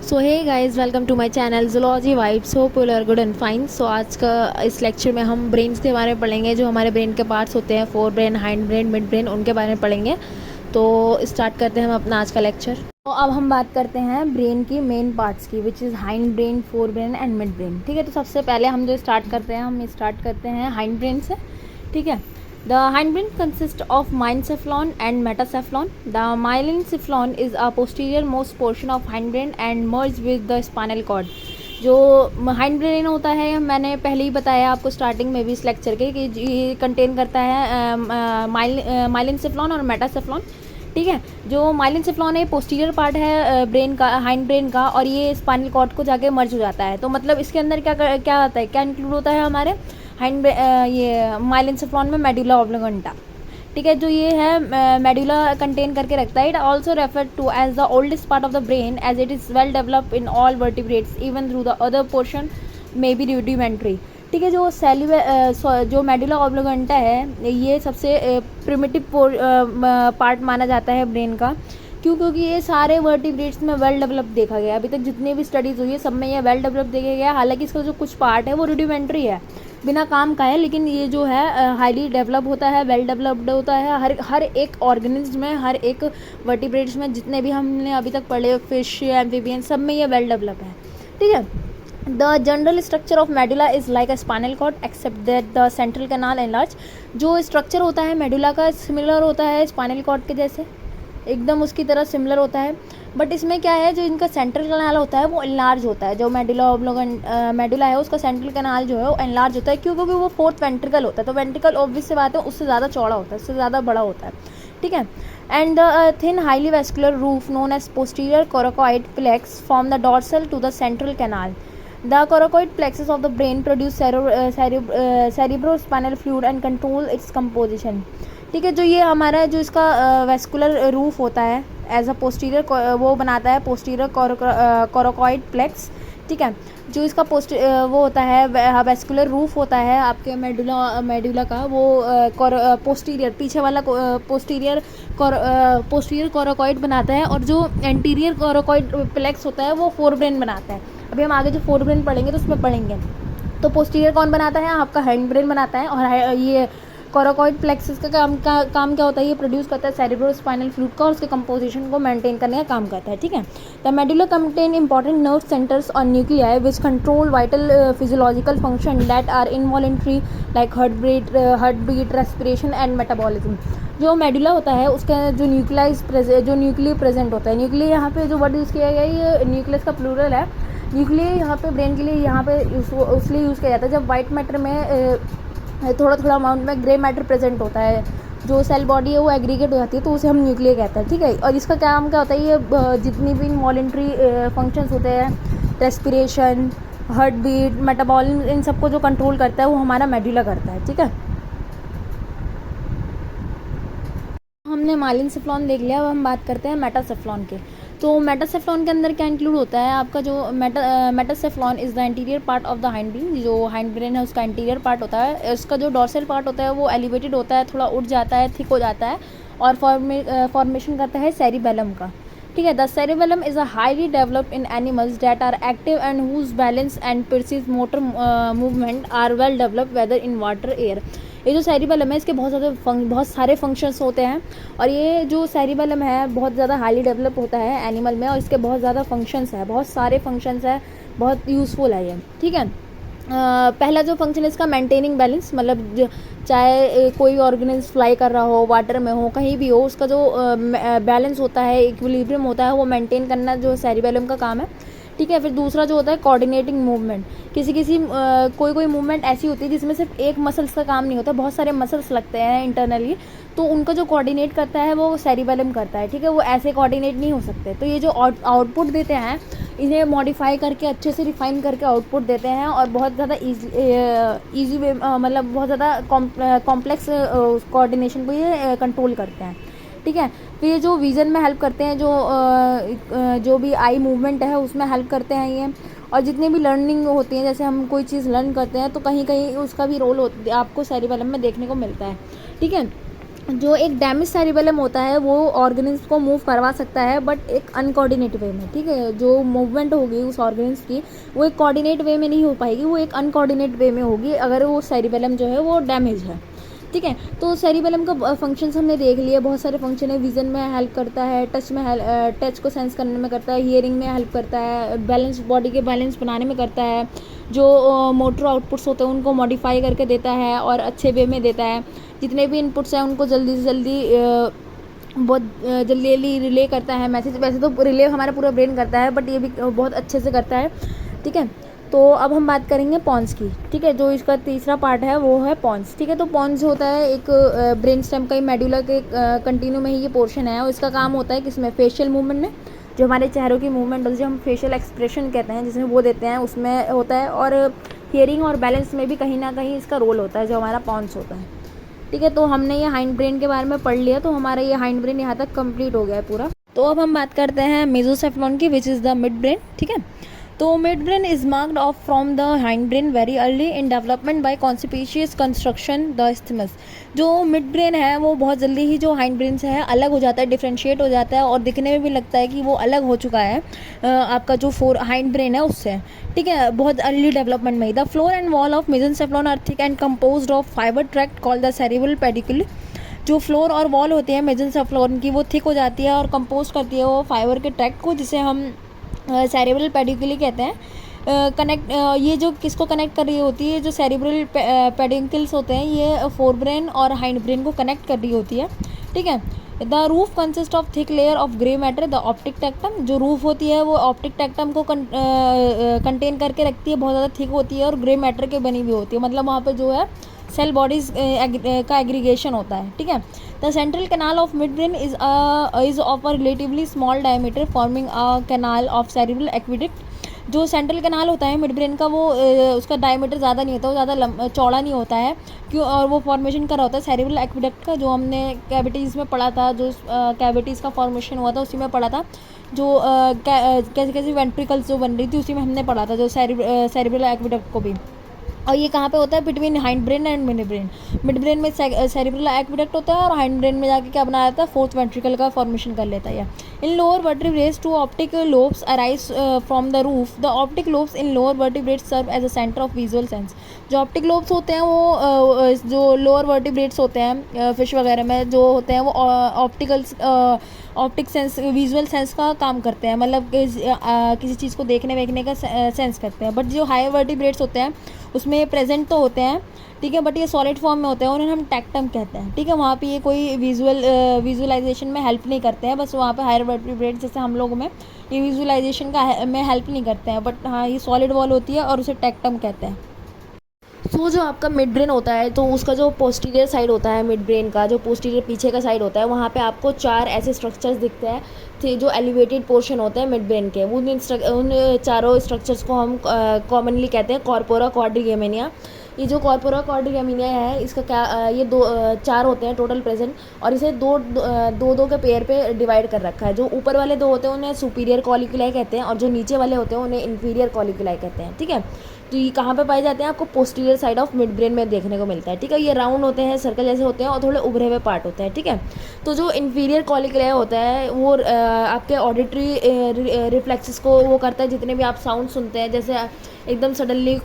So hey guys, welcome to my channel zoology vibes. Hope you are good and fine. So आज का इस lecture में हम brains के बारे में पढ़ेंगे। जो हमारे ब्रेन के पार्ट्स होते हैं, fore brain, hind brain, mid brain, उनके बारे में पढ़ेंगे। तो स्टार्ट करते हैं हम अपना आज का लेक्चर। तो अब हम बात करते हैं ब्रेन की मेन पार्ट्स की, which is hind brain, fore brain and mid brain. ठीक है, तो सबसे पहले हम जो स्टार्ट करते हैं, हम स्टार्ट करते हैं हाइंड ब्रेन से। ठीक है, the hindbrain consists of myencephalon and metacephalon. The myencephalon is a posterior most portion of hindbrain and merged with the spinal cord. जो हाइंड ब्रेन होता है, मैंने पहले ही बताया आपको स्टार्टिंग में भी इस लेक्चर के, कि ये कंटेन करता है माइलिनसेफ्लॉन और मेटासेफ्लॉन। ठीक है, जो माइलिनसेफ्लॉन है पोस्टीरियर पार्ट है ब्रेन का, हाइंड ब्रेन का, और ये स्पाइनल कॉर्ड को जाके मर्ज हो जाता है। तो मतलब इसके अंदर क्या आता है, क्या इंक्लूड होता है हमारे हाइंड ये माइलिनसेफ्लॉन में मेडुला ऑब्लिगेंटा। ठीक है, जो ये है मेडुला कंटेन करके रखता है। It also refer to as the oldest part of the brain as it is well developed in all vertebrates even through the other portion may be rudimentary. ठीक है, जो मेडुला ऑब्लिगेंटा है, ये सबसे प्रिमिटिव पार्ट माना जाता है ब्रेन का। क्योंकि ये सारे वर्टिब्रेट्स में वेल डेवलप देखा गया। अभी तक जितनी भी स्टडीज़ हुई है सब में ये वेल डेवलप देखा गया। हालांकि इसका जो कुछ पार्ट है वो रूडिमेंट्री है, बिना काम का है, लेकिन ये जो है हाईली डेवलप होता है, वेल डेवलप्ड होता है। हर एक ऑर्गेनिज्म में, हर एक वर्टिब्रेट्स में, जितने भी हमने अभी तक पढ़े, फिश, एम्फीबियन, सब में ये वेल डेवलप है। ठीक है, the general structure of medulla is like a spinal cord except that the central canal enlarge. जो स्ट्रक्चर होता है मेडुला का, सिमिलर होता है स्पाइनल कॉर्ड के जैसे, एकदम उसकी तरह सिमिलर होता है। बट इसमें क्या है, जो इनका सेंट्रल कैनाल होता है वो एनलार्ज होता है। जो मेडुला है उसका सेंट्रल कैनाल जो है वो एनलार्ज होता है, क्योंकि वो फोर्थ वेंट्रिकल होता है। तो वेंट्रिकल ऑब्वियस से बात है उससे ज़्यादा चौड़ा होता है, उससे ज़्यादा बड़ा होता है। ठीक है, and the thin highly vascular roof known as posterior coracoid plexus from the dorsal to the central canal. The coracoid plexus of the brain produce cerebrospinal fluid and control its composition. ठीक है, जो ये हमारा जो इसका vascular roof होता है as a posterior, वो बनाता है पोस्टीरियर कोराकोइड प्लेक्स। ठीक है, जो इसका वो होता है वेस्कुलर रूफ होता है आपके मेडुला का, वो पोस्टीरियर, पीछे वाला पोस्टीरियर कोराकोइड बनाता है, और जो एंटीरियर कोराकोइड प्लेक्स होता है वो फोर ब्रेन बनाता है। अभी हम आगे जो फोर ब्रेन पढ़ेंगे तो उसमें पढ़ेंगे। तो पोस्टीरियर कौन बनाता है, आपका हैंड ब्रेन बनाता है। और ये कोराकोइड प्लेक्सस का काम क्या होता है, ये प्रोड्यूस करता है सेरेब्रोस्पाइनल फ्लूइड का, और उसके कंपोजिशन को मेंटेन करने का काम करता है। ठीक है, the medulla contain important nerve centres और nuclei which control vital physiological function that are involuntary like heart beat, respiration and metabolism. जो मेडुला होता है उसका जो न्यूक्लियस प्रेजेंट होता है, न्यूक्लियस यहाँ पे जो वर्ड यूज़ किया गया है, ये न्यूक्लियस का प्लूरल है। न्यूक्लियस यहाँ पे ब्रेन के लिए यहाँ पे उसलिए यूज़ किया जाता है जब वाइट मैटर में थोड़ा थोड़ा अमाउंट में ग्रे मैटर प्रेजेंट होता है, जो सेल बॉडी है वो एग्रीगेट हो जाती है, तो उसे हम न्यूक्लियस कहते हैं। ठीक है, और इसका काम क्या होता है, ये जितनी भी इनवॉलेंट्री फंक्शंस होते हैं, रेस्पिरेशन, हार्ट बीट, मेटाबॉलिज्म, इन सबको जो कंट्रोल करता है वो हमारा मेडुला करता है। ठीक है, हमने माइलिनसेफ्लॉन देख लिया। अब हम बात करते हैं मेटासेफ्लॉन के। तो मेटासेफ्लॉन के अंदर क्या इंक्लूड होता है, आपका जो metencephalon is the interior part of the hind brain. जो हाइंड ब्रेन है उसका इंटीरियर पार्ट होता है। इसका जो डॉर्सल पार्ट होता है वो एलिवेटेड होता है, थोड़ा उठ जाता है, थिक हो जाता है, और फॉर्मेशन करता है सेरिबेलम का। ठीक है, the cerebellum is a highly developed in animals that are active and whose balance and precise motor movement are well developed whether in water air. ये जो सेरिबेलम है इसके बहुत सारे फंक्शंस होते हैं, और ये जो सेरिबेलम है बहुत ज़्यादा हाईली डेवलप होता है एनिमल में, और इसके बहुत ज़्यादा फंक्शंस है, बहुत सारे फंक्शंस है, बहुत यूज़फुल है ये। ठीक है, पहला जो फंक्शन है इसका मेंटेनिंग बैलेंस, मतलब चाहे कोई ऑर्गेनिज्म फ्लाई कर रहा हो, वाटर में हो, कहीं भी हो, उसका जो बैलेंस होता है, इक्विलिब्रियम होता है, वो मेंटेन करना जो सेरिबेलम का काम है। ठीक है, फिर दूसरा जो होता है कोऑर्डिनेटिंग मूवमेंट। कोई मूवमेंट ऐसी होती है जिसमें सिर्फ एक मसल्स का काम नहीं होता, बहुत सारे मसल्स लगते हैं इंटरनली, तो उनको जो कोऑर्डिनेट करता है वो सेरिबेलम करता है। ठीक है, वो ऐसे कोऑर्डिनेट नहीं हो सकते। तो ये जो आउटपुट देते हैं, इन्हें मॉडिफाई करके अच्छे से रिफाइन करके आउटपुट देते हैं, और बहुत ज़्यादा ईजी वे, मतलब बहुत ज़्यादा कॉम्प्लेक्स कोऑर्डिनेशन को ये कंट्रोल करते हैं। ठीक है, फिर ये जो विज़न में हेल्प करते हैं, जो भी आई मूवमेंट है उसमें हेल्प करते हैं ये, और जितनी भी लर्निंग होती है, जैसे हम कोई चीज़ लर्न करते हैं तो कहीं कहीं उसका भी रोल आपको सेरिबेलम में देखने को मिलता है। ठीक है, जो एक डैमेज सेरिबेलम होता है वो ऑर्गेन्स को मूव करवा सकता है, बट एक अनकोऑर्डिनेट वे में, ठीक है। जो मूवमेंट होगी उस ऑर्गेन्स की वो एक कोऑर्डिनेट वे में नहीं हो पाएगी, वो एक अनकोऑर्डिनेट वे में होगी अगर वो सेरिबेलम जो है वो डैमेज है, ठीक है। तो सेरिबेलम का फंक्शंस हमने देख लिए, बहुत सारे फंक्शन है। विजन में हेल्प करता है, टच को सेंस करने में करता है, हियरिंग में हेल्प करता है, बैलेंस बॉडी के बैलेंस बनाने में करता है, जो मोटर आउटपुट्स होते हैं उनको मॉडिफाई करके देता है और अच्छे वे में देता है। जितने भी इनपुट्स हैं उनको जल्दी से जल्दी बहुत जल्दी रिले करता है मैसेज। वैसे तो रिले हमारा पूरा ब्रेन करता है, बट ये भी बहुत अच्छे से करता है, ठीक है। तो अब हम बात करेंगे पॉन्स की, ठीक है। जो इसका तीसरा पार्ट है वो है पॉन्स, ठीक है। तो पॉन्स होता है एक ब्रेन स्टेम का ही मेडुला के कंटिन्यू में ही ये पोर्शन है, और इसका काम होता है किसमें, फेशियल मूवमेंट में, जो हमारे चेहरों की मूवमेंट होती है, जो हम फेशियल एक्सप्रेशन कहते हैं जिसमें वो देते हैं, उसमें होता है। और हियरिंग और बैलेंस में भी कहीं ना कहीं इसका रोल होता है, जो हमारा पॉन्स होता है, ठीक है। तो हमने ये हाइंड ब्रेन के बारे में पढ़ लिया, तो हमारा ये हाइंड ब्रेन यहाँ तक कंप्लीट हो गया है पूरा। तो अब हम बात करते हैं मेसोसेफ्लॉन की, which is the mid brain, ठीक है। तो mid brain is marked off from the hind brain very early in development by conspicuous constriction the isthmus। जो मिड ब्रेन है वो बहुत जल्दी ही जो हाइंड ब्रेन से है अलग हो जाता है, डिफ्रेंशिएट हो जाता है, और दिखने में भी लगता है कि वो अलग हो चुका है आपका जो हाइंड ब्रेन है उससे, ठीक है, बहुत अर्ली डेवलपमेंट में ही। The floor and wall of mesencephalon are thick and composed of fibre tract called the cerebral peduncle. जो फ्लोर और वॉल होती है मेसेनसेफ्लॉन की वो थिक हो जाती है और कंपोज करती है वो फाइबर के ट्रैक्ट को, जिसे हम सेरिब्रल पेडिकुली कहते हैं। कनेक्ट ये जो किसको कनेक्ट कर रही होती है, जो सेरिब्रल पेडिकल्स होते हैं ये फोर ब्रेन और हाइंड ब्रेन को कनेक्ट कर रही होती है, ठीक है। The roof consist of thick layer of grey matter, the optic tectum. जो रूफ होती है वो ऑप्टिक टेक्टम को कंटेन करके रखती है, बहुत ज़्यादा थिक होती है और ग्रे मैटर के बनी हुई होती है, मतलब वहाँ पे जो है सेल बॉडीज का एग्रीगेशन होता है, ठीक है। The central canal of mid brain is of a relatively small diameter forming a canal of cerebral aqueduct. जो सेंट्रल कैनाल होता है मिड ब्रेन का वो उसका डायमीटर ज़्यादा नहीं होता, वो ज़्यादा चौड़ा नहीं होता है, क्यों, और वो फॉर्मेशन कर रहा होता है सेरिब्रल एक्विडक्ट का, जो हमने कैविटीज़ में पढ़ा था, जो कैविटीज़ का फॉर्मेशन हुआ था उसी में पढ़ा था। जो कैसे कैसे वेंट्रिकल्स जो बन रही थी उसी में हमने पढ़ा था, जो सेरिब्रल एक्विडक्ट को भी। और ये कहाँ पे होता है, between hind brain and mid brain. Mid brain में सेरिब्रल एक्विडक्ट होता है और हाइंड ब्रेन में जाके क्या बना जाता है, फोर्थ वेंट्रिकल का फॉर्मेशन कर लेता है। In lower vertebrates two optic lobes arise from the roof. The optic lobes in lower vertebrates serve as a centre of visual sense. जो ऑप्टिक लोब्स होते हैं वो जो लोअर वर्टिब्रेट्स होते हैं फिश वगैरह में जो होते हैं वो ऑप्टिक सेंस, विजुअल सेंस का काम करते हैं, मतलब किसी चीज़ को देखने वेखने का सेंस करते हैं। बट जो हायर वर्टिब्रेट्स होते हैं उसमें प्रेजेंट तो होते हैं, ठीक है, बट ये सॉलिड फॉर्म में होते हैं, उन्हें हम टेक्टम कहते हैं, ठीक है। वहाँ पे ये कोई विजुअलाइजेशन में हेल्प नहीं करते हैं, बस वहाँ पे हायर वर्टिब्रेट्स जैसे हम लोग में ये विजुअलाइजेशन का में हेल्प नहीं करते हैं, बट हाँ ये सॉलिड वॉल होती है और उसे टेक्टम कहते हैं। सो जो आपका मिड ब्रेन होता है तो उसका जो पोस्टीरियर साइड होता है मिड ब्रेन का, जो पोस्टीरियर पीछे का साइड होता है, वहाँ पे आपको 4 ऐसे स्ट्रक्चर्स दिखते हैं जो एलिवेटेड पोर्शन होते हैं मिड ब्रेन के। उन चारों स्ट्रक्चर्स को हम कॉमनली कहते हैं कॉर्पोरा क्वाड्रिगेमिनिया। ये जो कॉर्पोरा क्वाड्रिगेमिनिया है इसका क्या ये 4 होते हैं टोटल प्रेजेंट, और इसे दो के पेयर पे डिवाइड कर रखा है। जो ऊपर वाले 2 होते हैं उन्हें सुपीरियर कॉलिक्युलाई कहते हैं, और जो नीचे वाले होते हैं उन्हें इन्फीरियर कॉलिक्युलाई कहते हैं, ठीक है। तो ये कहाँ पे पाए जाते हैं, आपको posterior side of mid brain में देखने को मिलता है, ठीक है। ये राउंड होते हैं, सर्कल जैसे होते हैं और थोड़े उभरे हुए पार्ट होते हैं, ठीक है। तो जो इन्फीरियर कॉलिक्युलाई होता है वो आपके ऑडिटरी रिफ्लेक्सेस को वो करता है। जितने भी आप साउंड सुनते हैं, जैसे एकदम सडनली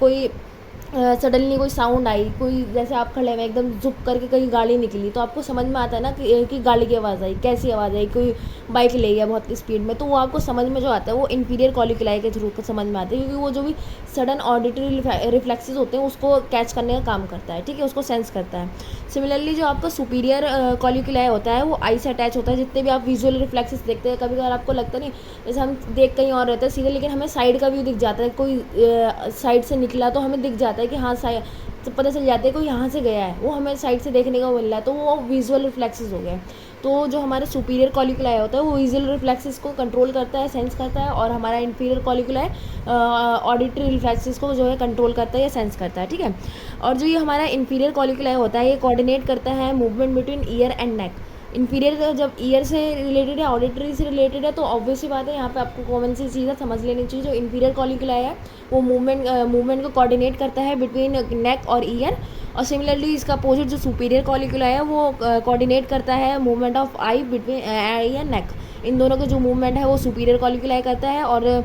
कोई साउंड आई, कोई जैसे आप खड़े हुए एकदम झुक करके कहीं गाड़ी निकली, तो आपको समझ में आता है ना कि गाड़ी की आवाज़ आई, कैसी आवाज़ आई, कोई बाइक ले गया बहुत स्पीड में, तो वो आपको समझ में जो आता है वो इन्फीरियर कॉलिक्युलाई के थ्रू समझ में आता है, क्योंकि वो जो भी सडन ऑडिटरी रिफ्लेक्सेस होते हैं उसको कैच करने का काम करता है, ठीक है, उसको सेंस करता है। सिमिलरली जो आपका सुपीरियर कॉलिक्युलाई होता है वो आई से अटैच होता है। जितने भी आप विजुअल रिफ्लेक्सेस देखते हैं, कभी कभार आपको लगता नहीं, जैसे हम देख कहीं और रहते हैं सीधे, लेकिन हमें साइड का व्यू दिख जाता है, कोई साइड से निकला तो हमें दिख जाता है कि हाँ साइड, तो पता चल जाता है कोई यहाँ से गया है, वो हमें साइड से देखने को मिल रहा है, तो वो विजुअल रिफ्लेक्सेस हो गए। तो जो हमारे सुपीरियर कॉलिक्युलाई होता है वो विजुअल रिफ्लेक्सेस को कंट्रोल करता है, सेंस करता है, और हमारा इन्फीरियर कॉलिक्युलाई ऑडिटरी रिफ्लेक्सेस को जो है कंट्रोल करता है या सेंस करता है, ठीक है। और जो ये हमारा इन्फीरियर कॉलिक्युलाई होता है ये कोऑर्डिनेट करता है movement between year and neck. Inferior जब ईयर से रिलेटेड है, ऑडिटरी से रिलेटेड है, तो ऑब्वियसली बात है यहाँ पे आपको कॉमन सी चीज़ समझ लेनी चाहिए। जो इन्फीरियर कॉलिकुलाई है वो मूवमेंट को कोऑर्डिनेट करता है बिटवीन नेक और ईयर, और सिमिलरली इसका अपोजिट जो सुपीरियर कॉलिकुलाई है वो कोऑर्डिनेट करता है movement of eye between eye and neck. इन दोनों का जो मूवमेंट है वो सुपीरियर कॉलिकुलाई करता है, और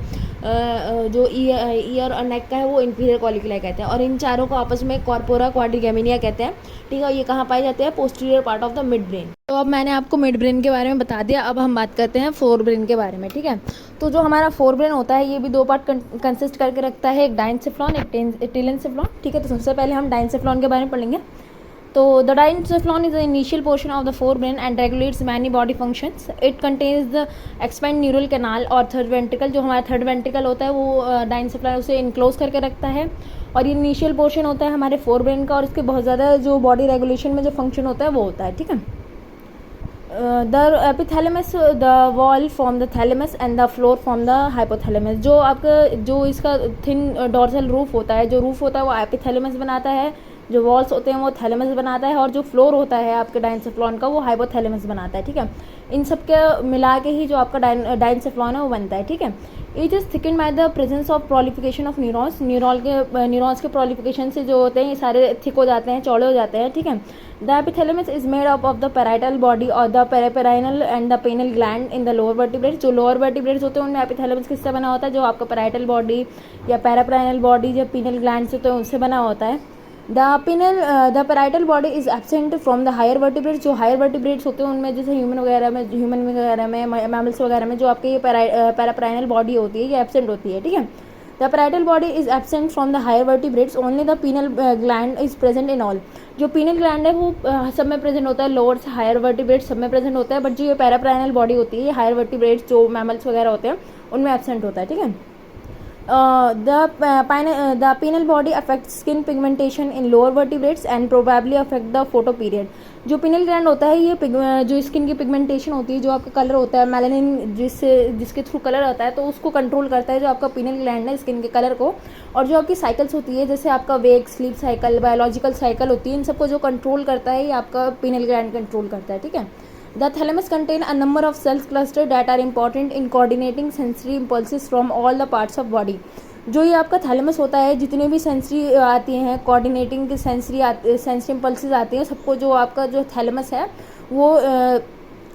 जो ईयर और नेक का है वो इन्फीरियर कॉलिकुलाई कहते हैं। और इन चारों को आपस में कॉर्पोरा क्वाड्रिगेमिनिया कहते हैं, ठीक है। ये कहाँ पाए जाते हैं? Posterior part of the mid brain. तो अब मैंने आपको मिड ब्रेन के बारे में बता दिया, अब हम बात करते हैं फोर ब्रेन के बारे में, ठीक है। तो जो हमारा फोर ब्रेन होता है ये भी दो पार्ट कंसिस्ट करके रखता है, एक डाइनसेफ्लॉन, एक टेलेनसेफ्लॉन, ठीक है। तो सबसे पहले हम डाइनसेफ्लॉन के बारे में पढ़ेंगे। तो the diencephalon is the initial portion of the forebrain and regulates many body functions. It contains the expand neural canal और third ventricle। जो हमारा थर्ड वेंट्रिकल होता है वो डाइनसेफ्लॉन उसे इनक्लोज करके रखता है, और ये इनिशियल पोर्शन होता है हमारे फोरब्रेन का, और इसके बहुत ज़्यादा जो बॉडी रेगुलेशन में जो फंक्शन होता है वो होता है, ठीक है। The epithalamus, the wall from the thalamus and the floor from the hypothalamus. जो आपका जो इसका थिन डॉर्सल रूफ होता है, जो रूफ होता है वो एपिथैलेमस बनाता है, जो वॉल्स होते हैं वो थैलेमस बनाता है, और जो फ्लोर होता है आपके डाइनसेफ्लॉन का वो हाइपोथैलेमस बनाता है, ठीक है। इन सब के मिला के ही जो आपका डाइनसेफ्लॉन है वो बनता है, ठीक है। It is thicken by the presence of proliferation of neurons. Neurons के प्रोलिफिकेशन से जो होते हैं ये सारे थिक हो जाते हैं, चौड़े हो जाते हैं, ठीक है। The epithalamus is made up of the parietal body और the parapineal and the pineal gland in the lower vertebrates. जो लोअर वर्टिब्रेट्स होते हैं उनमें एपिथैलेमस किससे बना होता है? जो आपका पैराइटल बॉडी या पेरापेराइनल बॉडी जो पेनल ग्लैंड से होते हैं उनसे बना होता है। The parietal body is absent from the higher vertebrates. जो हायर वर्टिब्रेट्स होते हैं उनमें जैसे ह्यूमन वगैरह में मैमल्स वगैरह में जो आपके ये पैरापेराइनल बॉडी होती है ये एब्सेंट होती है, ठीक है। The parietal body is absent from the higher vertebrates, only the pineal gland is present in all. जो पीनल ग्लैंड है वो सब में प्रेजेंट होता है, लोअर से हायर वर्टिब्रेट्स सब में प्रेजेंट होता है, बट जो ये पैरापेराइनल बॉडी होती है हायर वर्टिब्रेट्स जो मैमल्स वगैरह होते हैं उनमें एब्सेंट होता है, ठीक है। The penile body affects skin pigmentation in lower vertebrates and probably affect the photoperiod। जो पिनल ग्लैंड होता है ये जो स्किन की पिगमेंटेशन होती है, जो आपका कलर होता है मेलानिन जिसके थ्रू कलर आता है, तो उसको कंट्रोल करता है जो आपका पिनल ग्लैंड है स्किन के कलर को। और जो आपकी साइकिल्स होती है जैसे आपका वेक, स्लीप साइकिल, बायोलॉजिकल साइकिल होती है, इन सबको जो कंट्रोल करता है ये आपका पिनल ग्लैंड कंट्रोल करता है, ठीक है। The thalamus contain a number of cell clusters that are important in coordinating sensory impulses from all the parts of body। जो ये आपका थैलेमस होता है जितने भी सेंसरी आती हैं कोऑर्डिनेटिंग सेंसरी इम्पल्सेस आती हैं सबको जो आपका जो थैलेमस है वो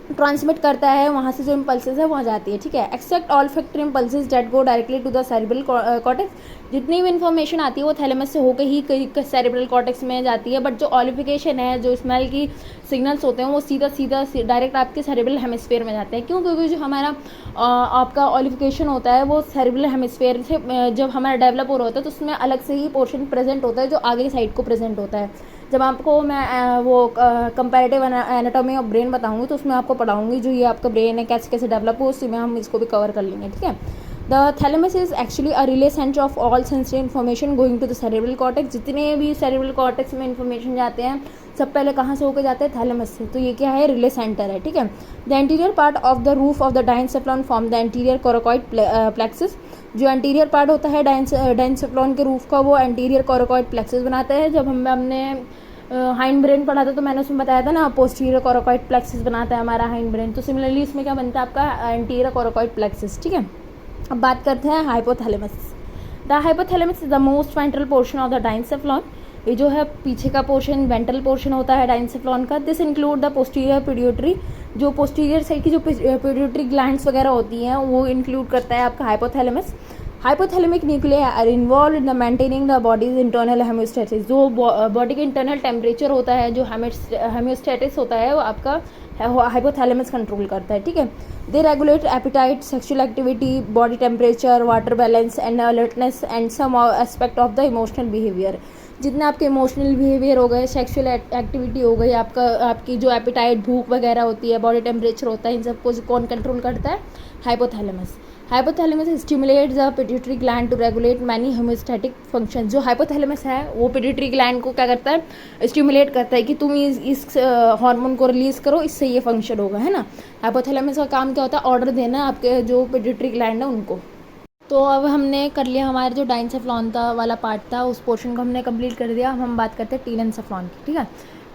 ट्रांसमिट करता है, वहाँ से जो इम्पल्सेस है वहाँ जाती है, ठीक है। Except olfactory impulses that go directly to the cerebral cortex. जितनी भी इन्फॉर्मेशन आती है वो थैलेमस से होकर ही सेरेब्रल कॉर्टेक्स में जाती है, बट जो ऑलिफिकेशन है, जो स्मेल की सिग्नल्स होते हैं वो सीधा डायरेक्ट आपके सेरेब्रल हेमिस्फीयर में जाते हैं। क्यों? क्योंकि जो हमारा आपका ऑलिफिकेशन होता है वो सेरेब्रल हेमिस्फीयर से जब हमारा डेवलप हो रहा होता है तो उसमें अलग से ही पोर्शन प्रेजेंट होता है जो आगे की साइड को प्रेजेंट होता है। जब आपको मैं वो कंपैरेटिव एनाटॉमी ऑफ ब्रेन बताऊंगी तो उसमें आपको पढ़ाऊंगी जो ये आपका ब्रेन है कैसे कैसे डेवलप हो, उसी में हम इसको भी कवर कर लेंगे, ठीक है। The thalamus is actually a relay centre of all sensory information going to the cerebral cortex. जितने भी सेरेब्रल कॉर्टेक्स में इन्फॉर्मेशन जाते हैं सब पहले कहाँ से होकर जाते हैं? थैलेमस से। तो ये क्या है? रिले सेंटर है, ठीक है। The anterior part of the roof of the diencephalon form the anterior coracoid plexus. जो एंटीरियर पार्ट होता है डाइनसेफ्लॉन के रूफ का वो एंटीरियर कोराकॉइड प्लेक्सस बनाता है। जब हमने हाइंड ब्रेन पढ़ा था तो मैंने उसमें बताया था ना पोस्टीरियर कोराकॉइड प्लेक्सस बनाता है हमारा हाइंड ब्रेन। तो सिमिलरली इसमें क्या बनता है आपका एंटीरियर कोराकॉइड प्लेक्सस, ठीक है। अब बात करते हैं hypothalamus. The hypothalamus is the most ventral portion of the diencephalon. ये जो है पीछे का पोर्शन वेंट्रल पोर्शन होता है डाइनसेफ्लॉन का। This include the posterior pituitary. जो पोस्टीरियर साइड की जो पिट्यूटरी ग्लैंड्स वगैरह होती हैं वो इंक्लूड करता है आपका hypothalamus. Hypothalamic nuclei are involved in the maintaining the body's internal homeostasis. जो बॉडी के इंटरनल टेम्परेचर होता है, जो हेमियोस्टेटिस होता है वो आपका हाइपोथैलेमस कंट्रोल करता है, ठीक है। They regulate appetite, sexual activity, body temperature, water balance and alertness and some aspect of the emotional behaviour. जितने आपके इमोशनल बिहेवियर हो गए, सेक्सुअल एक्टिविटी हो गई, आपकी जो एपिटाइट, भूख वगैरह होती है, बॉडी टेम्परेचर होता है, इन सबको कौन कंट्रोल करता है? Hypothalamus. Hypothalamus stimulates the pituitary gland to regulate many homeostatic function. जो हाइपोथैलेमस है वो पिट्यूटरी ग्लैंड को क्या करता है? स्टिमुलेट करता है कि तुम इस हार्मोन को रिलीज करो, इससे ये फंक्शन होगा, है ना। हाइपोथैलेमस का काम क्या होता है? ऑर्डर देना आपके जो पिट्यूटरी ग्लैंड है उनको। तो अब हमने कर लिया हमारा जो डाइनसेफ्लॉन वाला पार्ट था, उस पोर्शन को हमने कंप्लीट कर दिया। अब हम बात करते हैं टेलेनसेफ्लॉन की, ठीक है।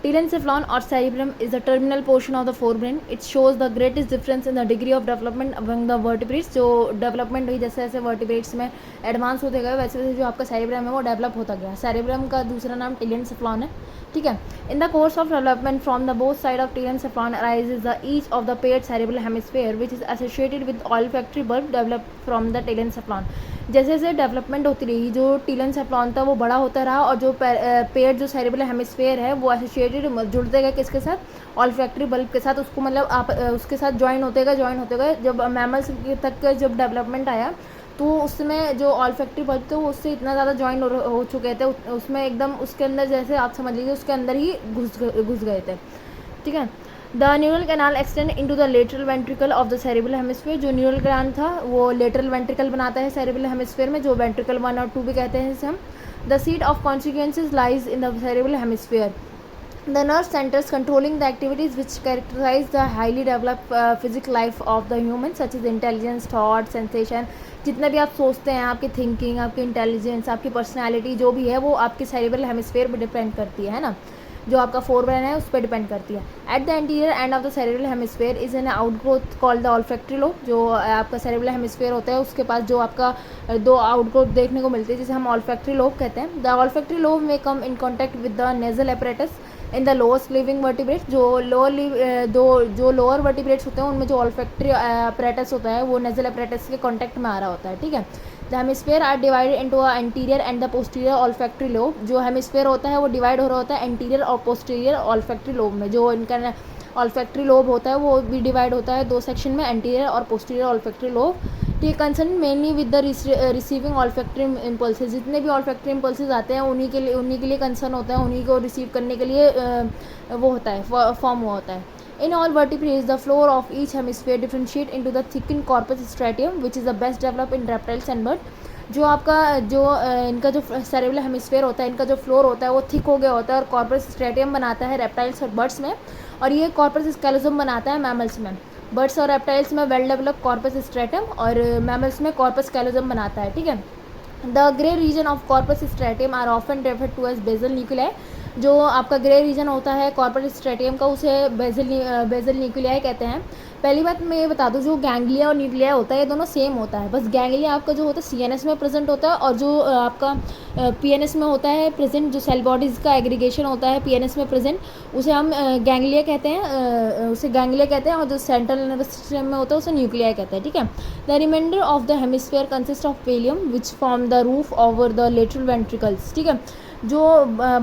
Telencephalon or cerebellum is the terminal portion of the forebrain. It shows the greatest difference in the degree of development among the vertebrates. जो डेवलपमेंट हुई जैसे जैसे वर्टिब्रेट्स में एडवांस होते गए वैसे वैसे जो आपका सेरिब्रम है वो डेवलप होता गया. सेरिब्रम का दूसरा नाम टेलेनसेफ्लॉन है. ठीक है. In the course of development from the both side of telencephalon arises the each of the paired cerebral hemisphere which is associated with olfactory bulb develop from the telencephalon. जैसे जैसे डेवलपमेंट होती रही जो टेलेनसेफ्लॉन था वो बड़ा होता रहा और जो पेयर्ड जो सेरिब्रल हेमिस्फीयर है वो एसोसिएटेड जुड़ते गए किसके साथ, ऑल्फैक्टरी बल्ब के साथ. उसको मतलब आप उसके साथ ज्वाइन होते गए. जब मैमल्स तक का जब डेवलपमेंट आया तो उसमें जो ऑल्फैक्टरी बल्ब थे वो उससे इतना ज़्यादा ज्वाइन हो चुके थे उसमें एकदम उसके अंदर जैसे आप समझ लीजिए उसके अंदर ही घुस गए थे. ठीक है. The neural canal extend into the lateral ventricle of the cerebral hemisphere. जो न्यूरल कैनाल था वो लेटरल वेंट्रिकल बनाता है सेरिब्रल हेमिस्फीयर में, जो वेंट्रिकल 1 और 2 भी कहते हैं इसे हम. The seat of consequences lies in the cerebral hemisphere. The nerve centers controlling the activities which characterize the highly developed physical life of the human such as intelligence, thought, sensation. जितना भी आप सोचते हैं, आपकी थिंकिंग, आपकी intelligence, आपकी personality जो भी है वो आपके सेरिब्रल हेमिस्फीयर पर डिपेंड करती है ना. जो आपका फोरब्रेन है उस पर डिपेंड करती है. At the anterior end of the cerebral hemisphere is an outgrowth called the olfactory lobe. जो आपका सेरिब्रल हेमिस्फीयर होता है उसके पास जो आपका 2 आउटग्रोथ देखने को मिलती है जिसे हम ऑल्फैक्टरी लोब कहते हैं. द ऑल्फैक्टरी लोब में come in contact with the nasal apparatus in the lowest living vertebrates. जो लोअर वर्टिब्रेट्स होते हैं उनमें जो ऑल्फैक्टरी अपरेटस होता है वो नेजल अपरेटस के कॉन्टैक्ट में आ रहा होता है. ठीक है. The hemisphere are divided into a anterior and the posterior olfactory lobe. जो हेमिस्फीयर होता है वो डिवाइड हो रहा होता है एंटीरियर और पोस्टीरियर ऑल्फैक्टरी लोब में. जो इनका ऑल्फैक्टरी लोब होता है वो भी डिवाइड होता है 2 सेक्शन में, एंटीरियर और पोस्टीरियर ऑल्फैक्टरी लोब. ये concern mainly with the receiving olfactory impulses. जितने भी ऑल्फैक्टरी इम्पल्सेस आते हैं उन्हीं के लिए कंसर्न होता है, उन्हीं को रिसीव करने के लिए वो होता है, फॉर्म हुआ होता है. In all vertebrates, the floor of each hemisphere differentiate into the thickened corpus stratum, which is the best developed in reptiles and birds. जो आपका इनका जो सेरिब्रल हेमिस्फीयर होता है, इनका जो फ्लोर होता है वो थिक हो गया होता है और कॉर्पस स्ट्रेटियम बनाता है रेप्टाइल्स और बर्ड्स में, और ये कॉर्पस स्केलोजम बनाता है मैमल्स में. बर्ड्स और रेप्टाइल्स में वेल डेवलप्ड कॉर्पस स्ट्रेटम और मैमल्स में कॉर्पस स्केलोजम बनाता है. ठीक है. The grey region of corpus striatum are often referred to as basal nuclei. जो आपका ग्रे रीजन होता है कॉर्पस स्ट्रेटियम का उसे बेसल न्यूक्लियाई कहते हैं. पहली बात मैं ये बता दूं, जो गैंग्लिया और न्यूक्लियाई होता है ये दोनों सेम होता है. बस गैंग्लिया आपका जो होता है सीएनएस में प्रेजेंट होता है और जो आपका पीएनएस में होता है प्रेजेंट, जो सेल बॉडीज़ का एग्रीगेशन होता है पीएनएस में प्रेजेंट, उसे हम गैंग्लिया कहते हैं. और जो सेंट्रल नर्वस सिस्टम में होता है उसे न्यूक्लियाई कहते हैं. ठीक है. The remainder of the hemisphere consist of pallium which form the roof over the lateral ventricles. ठीक है. जो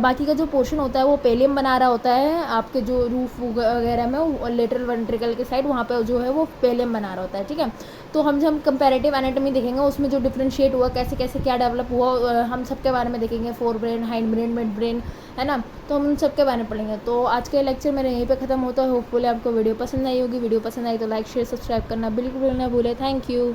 बाकी का जो पोर्शन होता है वो पेलियम बना रहा होता है आपके जो रूफ वगैरह में लेटरल वेंट्रिकल के साइड, वहाँ पे जो है वो पेलियम बना रहा होता है. ठीक है. तो हम कंपैरेटिव एनाटॉमी देखेंगे, उसमें जो डिफरेंशिएट हुआ कैसे कैसे क्या डेवलप हुआ हम सब के बारे में देखेंगे. Fore brain, hind brain, mid brain, है ना. तो हम उन सब के बारे में पढ़ेंगे. तो आज के लेक्चर मेरे यहीं पे ख़त्म होता है. होपफुली आपको वीडियो पसंद आई होगी. वीडियो पसंद आई तो लाइक शेयर सब्सक्राइब करना बिल्कुल ना भूलें. Thank you.